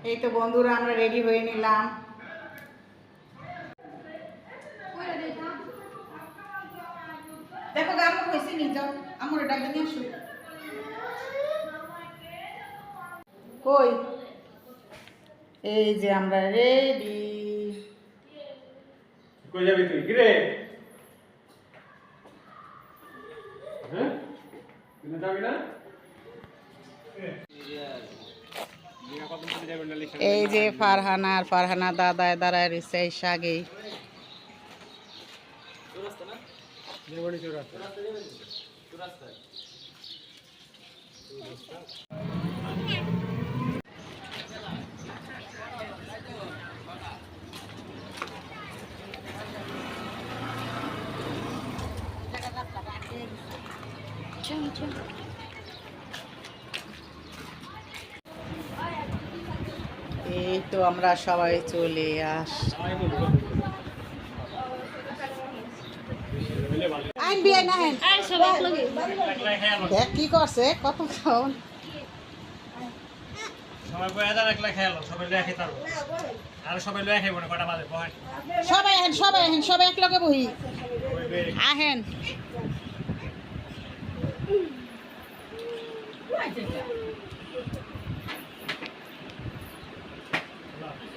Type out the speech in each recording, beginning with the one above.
এই তো বন্ধুরা আমরা রেডি হয়ে নিলাম। দেখো গান হয়েছে নি, যাও আমার ডাক দিয়ে আসো। কই এই যে আমরা রেডি। কই যাবি তুই কি রে? হ্যাঁ তুই যাবি না? এই যে ফারহানা দাদায় দাঁড়ায় রয়েছে এই সাগেই। এই তো আমরা সবাই চলে দেখ কি করছে কতক্ষণ সবাই বয়া রাখলে খেয়াল সবাই লয়ে খেতে পারবো আর সবাই লয়ে খাইবো না কটা বাজে বহান সবাই এক লগে বহি আহেন।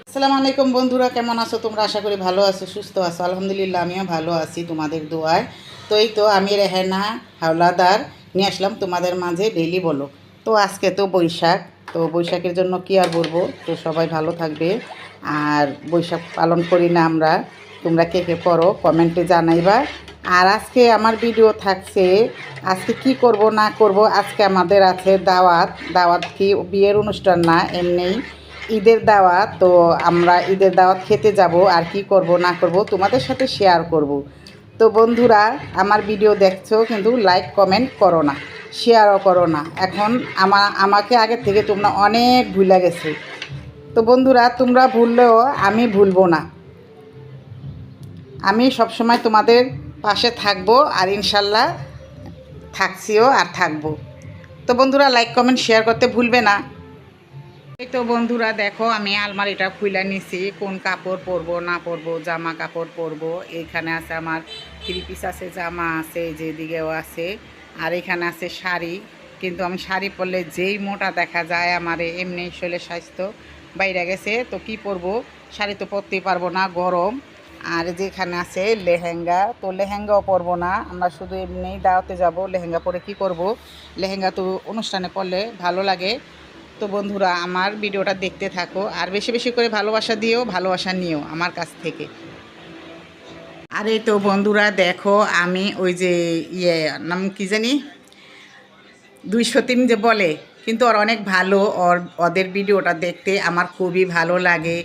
আসসালামু আলাইকুম বন্ধুরা, কেমন আছো তোমরা? আশা করি ভালো আছো, সুস্থ আছো। আলহামদুলিল্লাহ আমিও ভালো আছি তোমাদের দোয়ায়। তো এই তো আমি রেহেনা হাওলাদার নিয়ে আসলাম তোমাদের মাঝে ডেইলি বলো। তো আজকে তো বৈশাখ, তো বৈশাখের জন্য কি আর বলবো, তো সবাই ভালো থাকবে। আর বৈশাখ পালন করি না আমরা, তোমরা কে কে করো কমেন্টে জানাইবা। আর আজকে আমার ভিডিও থাকছে আজকে কি করব না করব। আজকে আমাদের আছে দাওয়াত কি বিয়ের অনুষ্ঠান না, এমনিই ঈদের দাওয়াত। তো আমরা ঈদের দাওয়াত খেতে যাব, আর কি করব না করব তোমাদের সাথে শেয়ার করব। তো বন্ধুরা আমার ভিডিও দেখছো কিন্তু লাইক কমেন্ট করো না, শেয়ারও করো না। এখন আমাকে আগে থেকে তোমরা অনেক ভুলে গেছো। তো বন্ধুরা তোমরা ভুললেও আমি ভুলবো না, আমি সবসময় তোমাদের পাশে থাকবো, আর ইনশাল্লাহ থাকছিও আর থাকবো। তো বন্ধুরা লাইক কমেন্ট শেয়ার করতে ভুলবে না। এই তো বন্ধুরা দেখো আমি আলমারিটা খুলে নিছি, কোন কাপড় পরবো না পরবো, জামা কাপড় পরবো। এইখানে আছে আমার থ্রি পিস আছে, জামা আছে, যেদিকেও আছে, আর এখানে আছে শাড়ি। কিন্তু আমি শাড়ি পরলে যেই মোটা দেখা যায়, আমার এমনি শরীরের স্বাস্থ্য বাইরে গেছে, তো কি পরবো, শাড়ি তো পরতেই পারবো না, গরম। আর যেখানে আছে লেহেঙ্গা, তো লেহেঙ্গাও পরবো না, আমরা শুধু এমনি দাওয়াতে যাব। লেহেঙ্গা পরে কি করব, লেহেঙ্গা তো অনুষ্ঠানে পরলে ভালো লাগে। তো বন্ধুরা আমার ভিডিওটা দেখতে থাকো, আর বেশি বেশি করে ভালোবাসা দিও, ভালোবাসা নিও আমার কাছ থেকে। আর এই তো বন্ধুরা দেখো আমি ওই যে নাম কি জানি 203 যে বলে, কিন্তু ওর অনেক ভালো, ওদের ভিডিওটা দেখতে আমার খুবই ভালো লাগে।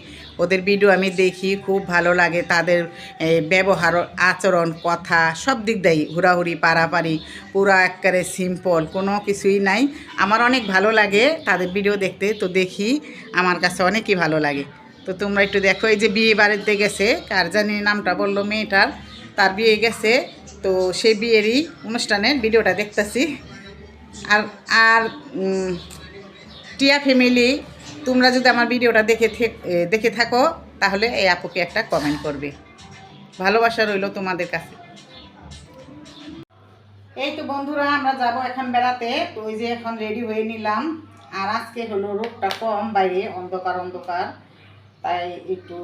ওদের ভিডিও আমি দেখি, খুব ভালো লাগে। তাদের ব্যবহার, আচরণ, কথা সব দিক দিয়েই হুড়াহুড়ি পারাপারি পুরো একেবারে সিম্পল, কোনো কিছুই নাই। আমার অনেক ভালো লাগে তাদের ভিডিও দেখতে, তো দেখি আমার কাছে অনেকই ভালো লাগে। তো তোমরা একটু দেখো, এই যে বিয়ে বাড়িতে গেছে, কার জানি নামটা বললো মেয়েটার, তার বিয়ে গেছে, তো সেই বিয়েরই অনুষ্ঠানের ভিডিওটা দেখতেছি। আর আর টিয়া ফ্যামিলি, তোমরা যদি আমার ভিডিওটা দেখে থাকো তাহলে এই আপুকে একটা কমেন্ট করবে, ভালোবাসা রইল তোমাদের কাছে। এই তো বন্ধুরা আমরা যাব এখন বেড়াতে, তো ওই যে এখন রেডি হয়ে নিলাম। আর আজকে হলো রোদটা কম, বাইরে অন্ধকার অন্ধকার, তাই একটু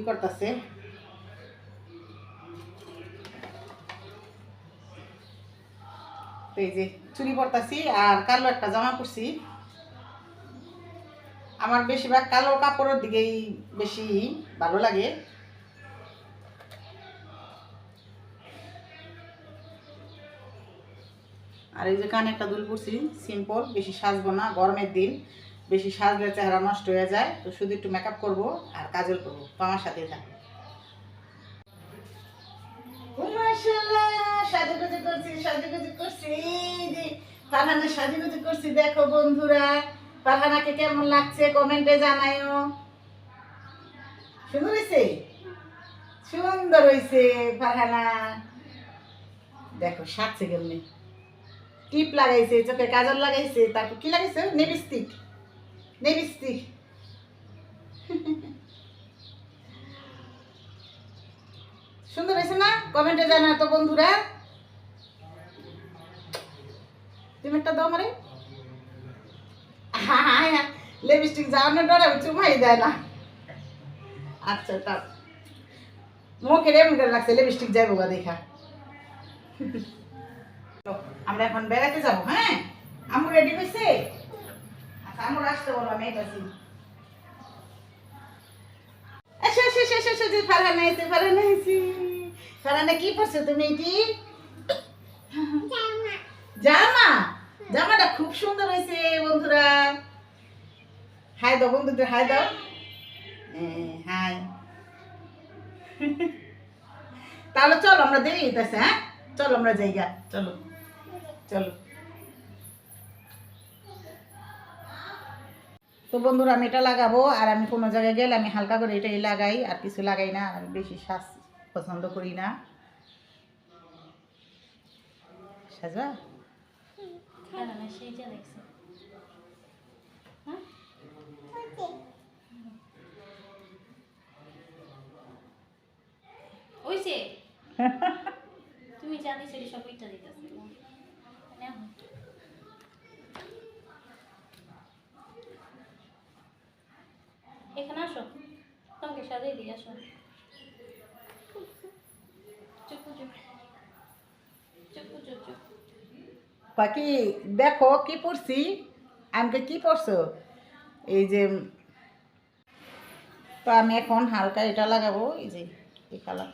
করতেছে। এই যে চুরি পরতাছি আর কালো একটা জামা পরছি। আমার বেশিরভাগ কালো কাপড়ের দিকেই বেশি ভালো লাগে। আর এই যে কানে একটা দুল পরছি, সিম্পল, বেশি সাজবো না, গরমের দিন বেশি সাজলে চেহারা নষ্ট হয়ে যায়। তো শুধু একটু মেকআপ করবো আর কাজল করবো, তো আমার সাথেই থাকবে। সাজুগুজু করছি যে ফারহানা সাজুগুজু করছি, দেখো বন্ধুরা ফারহানাকে কেমন লাগছে কমেন্টে জানাইও। সুন্দর হয়েছে, সুন্দর হয়েছে ফারহানা। দেখো সাজছে কেমনি, টিপ লাগাইছে, চোখে কাজল লাগাইছে, তারপর কি লাগাইছে, লিপস্টিক। লিপস্টিক সুন্দর হয়েছে না? কমেন্টে জানা তো বন্ধুরা। তুমি একটা দাও মারে। হ্যাঁ লিপস্টিক যাওয়ানোর ডরে চুমাই দেয় না। আচ্ছা তা মুখে এমন করে লাগছে লিপস্টিক যাইবো গা দেখা। আমরা এখন বেড়াতে যাবো। হ্যাঁ আমু রেডি হয়েছে? আচ্ছা আমুর আসতে বলো, আমি এটাছি। এসো এসো এসো এসো এসো, যে ফারহানা এসে, ফারহানা এসে। ফারহানা কি পরছো তুমি? এটি জামা। জামাটা খুব সুন্দর হয়েছে বন্ধুরা। হাই দাও বন্ধুদের, হাই দাও। হাই। তাহলে চলো আমরা দেরি হইতেছে। হ্যাঁ চলো আমরা যাইগা, চলো চলো। তো বন্ধুরা আমি এটা লাগাবো, আর আমি কোনো জায়গায় গেলে আমি হালকা করে এটাই লাগাই, আর কিছু লাগাই না। আমি বেশি সাজ পছন্দ করি না। সাজা তুমি জানি সেটা সব ইটা দিতেছে এখানে আসো, তোমাকে সাজিয়ে দিয়ে আসো। চুপ চুপ চুপ চুপ চুপ। বাকি দেখো কি পড়ছি। আমাকে কি পড়ছো? এই যে তো আমি এখন হালকা এটা লাগাবো, এই যে এই কালার।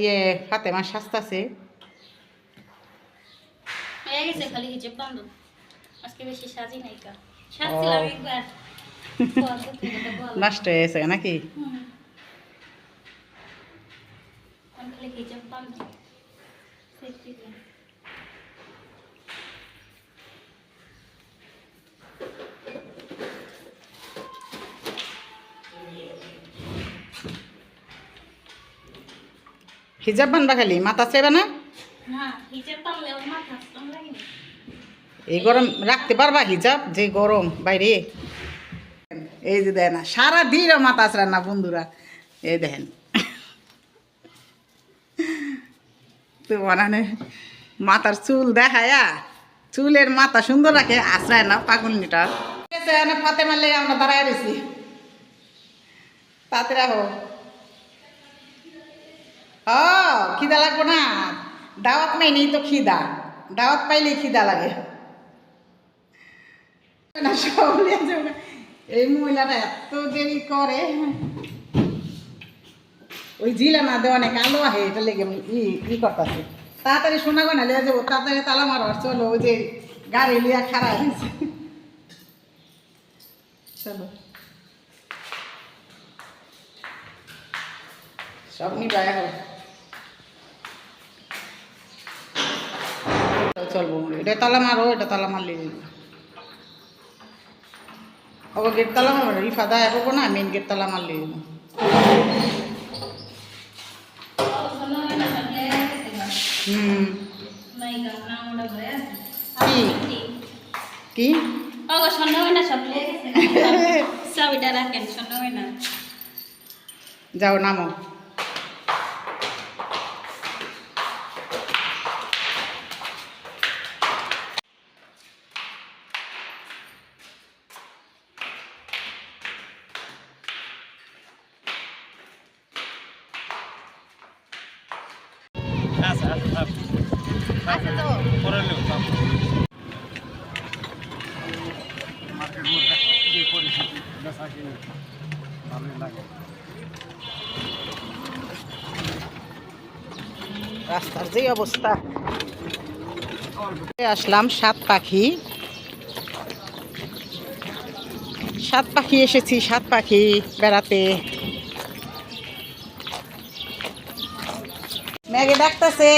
ইয়ে ফাতেমা সাজতাছে। হয়ে গেছে, খালি হিজাব বান্ধব। আজকে বেশি সাজি নাই কা, সাজছিলাম একবার। নষ্ট হয়ে গেছে নাকি? আমি খালি হিজাব বান্ধব। হিজাব বানবা, খালি মাথা চেবা না? না হিজাব বানলে ওর মাথা কম লাগে না। এই গরম রাখতে পারবা হিজাব? যে গরম বাইরে। এই যে দেখেন না, সারা দিন মাথা আসরা না বন্ধুরা। এই দেখেন তো মানে মাথার চুল দেখায়া, চুলের মাথা সুন্দর রাখে, আশ্রয় না পাগলনিটার। ফাতেমা লেগে আমরা দাঁড়ায় রয়েছি। তাতে রাখো। ও খিদা লাগবো না? দাওয়াত পাইনি তো খিদা, দাওয়াত পাইলেই খিদা লাগে না। সব নিয়ে যাবো না। এই মহিলাটা এত দেরি করে। ওই জিলা না দেওয়া অনেক আলো আহে, এটা লেগে ই করতেছে। তাড়াতাড়ি শোনা গো না লিয়ে যাবো, তাড়াতাড়ি তালা মারো। আর চলো, ওই যে গাড়ি লিয়া খারাপ হয়েছে। চলো সব নিবা এখন। চলবো, এটা তালা মারো, এটা তালা মারলে ও গেট তালা মারো। রিফা দা করবো না, মেন গেট তালা মারলে। হুম কি যাও নামো। আছে তো পরে নিও সব। মার্কেট মধ্যে যে পরিস্থিতি বেচা কিনে ভালোই লাগে। রাস্তার যে অবস্থা। আসলাম সাত পাখি, সাত পাখি এসেছি, সাত পাখি বেড়াতে। মেঘে ডাকতেছে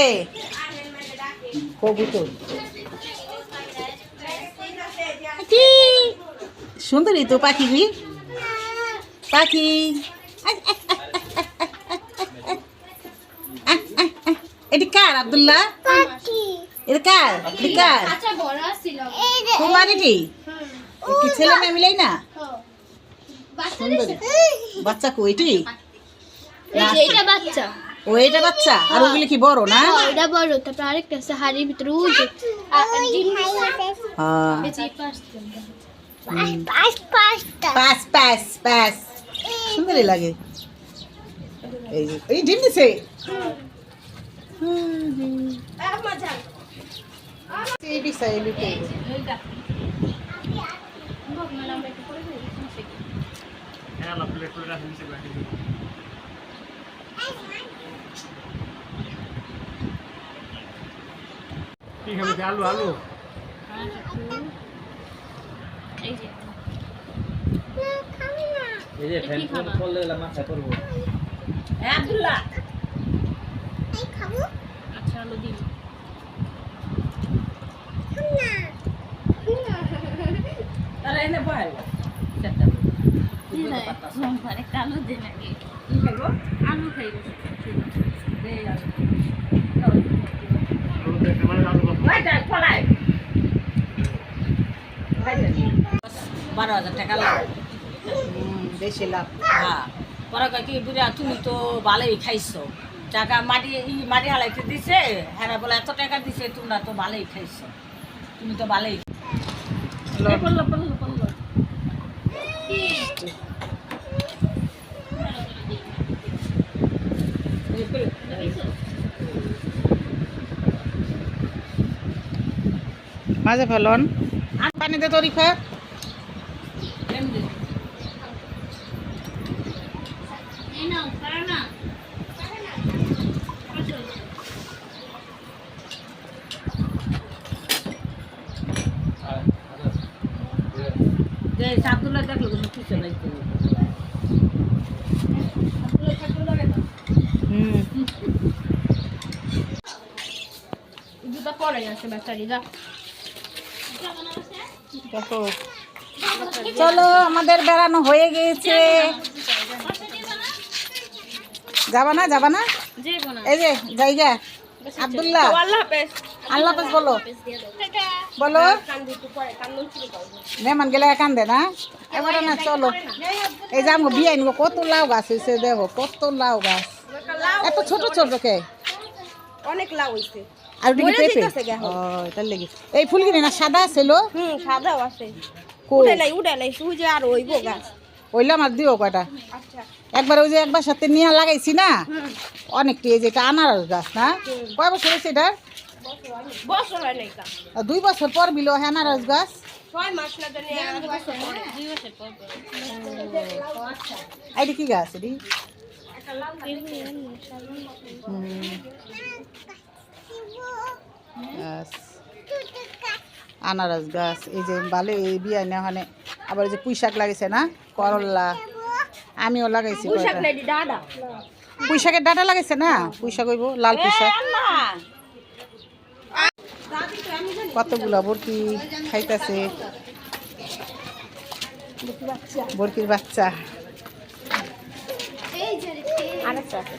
কবুতর সুন্দরী তো পাখিগুলি পাখি এটি কার আব্দুল্লাহ এটা কার এটি কার আচ্ছা বড় ছিল তোমার এটি কি ছেলে মেয়ে মিলাই না সুন্দরী বাচ্চা কো এটি এইটা বাচ্চা ও এটা বাচ্চা আর ওগুলি কি বড় না এটা বড় তারপর আরেকটা আছে হাড়ির ভিতরে ওই যে হ্যাঁ বেঁচে পাঁচ পাস পাস পাস সুন্দরই লাগে এই যে এই ডিম দিছে এই বিষয় এই বিষয় হ্যাঁ না প্লেট করে রাখেন সে বাকি কি খাবে আলু আলু এই যে এই যে ফ্যান করলে মাথা করবো আব্দুল্লাহ আচ্ছা আলু দিন তারা এনে বল একটা আলু দিন আগে কি খাইবো আলু খাইব আলু দেখে মানে আলু বাবা ওইটা ফলাই 12,000 টাকা লাভ বেশি লাভ হ্যাঁ পরে কয় কি বুড়া তুমি তো ভালোই খাইছো টাকা মাটি হালাইতে দিছে হ্যাঁ বলে এত টাকা দিছে তোমরা তো ভালোই খাইছো তুমি তো ভালোই পড়লো পড়লো পড়লো মাঝে ফেলন পানিতে তরি খা এই নাও পারা না যে সাবদুল্লাহ দেখলো কোনো কিছু নাই জুতা পরে আছে ব্যাটারি দা দেখো চলো আমাদের বেড়ানো হয়ে গিয়েছে যাবা না যাবা না যে কোনা এই যে জায়গা আব্দুল্লাহ আল্লাহ হাফেজ আল্লাহ হাফেজ বলো টাটা বলো কান্দি তো পরে কান্দন শুরু করব মেহমান গেলে কান্দে না এবারে না চলো এই যে আমার বিয়ে আনবো কত লাউ গাছ হয়েছে দেখো কত লাউ গাছ এত ছোট ছোট কে অনেক লাভ হইছে আর ওদিকে মরে পেঁপে যাইতাছে গে এখন। ও এটার লেগে এই ফুলগুলি না সাদা ছিল সাদাও আছে কই উড়ে লাই সুজে আর হইব গাছ ওইলাম আর দিও কয়টা আচ্ছা একবার ওই যে একবার সাথে নিয়ে লাগাইছি না অনেকটি এই যেটা আনারস গাছ না কয় বছর হয়েছে এটা বছর হয় নাই কা 2 বছর পর বিলো আনারস গাছ 6 মাস না জানি আর বছর পরে এইটা কি গাছ এটি গাছ আনারস গাছ এই যে ভালো এই বিয়ে ওখানে আবার এই যে পুঁই শাক লাগিয়েছে না করল্লা আমিও লাগাইছি পোশাক কয়টা। নাই দাদা পুঁই শাকের ডাটা লাগাইছে না পুঁই শাক হইব লাল পুঁই শাক কতগুলা বরকি খাইতেছে বরকির বাচ্চা এই যে আরেকটা আছে